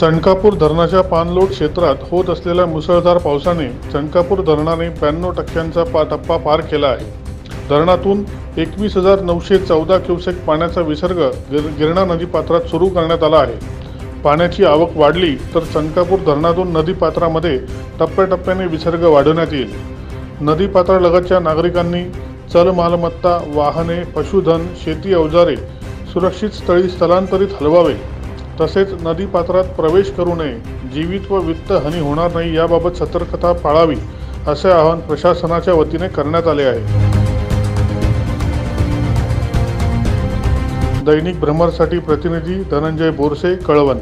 चणकापूर धरणाच्या पाणलोट क्षेत्रात होत असलेल्या मुसळधार पावसाने चणकापूर धरणाने 92% टप्पा पार केला आहे। धरणातून 21,914 क्युसेक पाण्याचा विसर्ग गिरणा नदीपात्रात सुरू करण्यात आला आहे। पाण्याची आवक वाढली तर चणकापूर धरणातून नदीपात्रामध्ये टप्प्याटप्प्याने विसर्ग वाढवण्यात येईल। नदीपात्रालगतच्या नागरिकांनी चल मालमत्ता, वाहने, पशुधन, शेती अवजारे सुरक्षित स्थळी स्थलांतरित हलवावे, तसेच नदीपात्रात प्रवेश करू नये, जीवित व वित्त हानी होणार नाही याबाबत सतर्कता पाळावी असे आवाहन प्रशासनाच्या वतीने करण्यात आले आहे। दैनिक भ्रमरसाठी प्रतिनिधी धनंजय बोरसे, कळवण।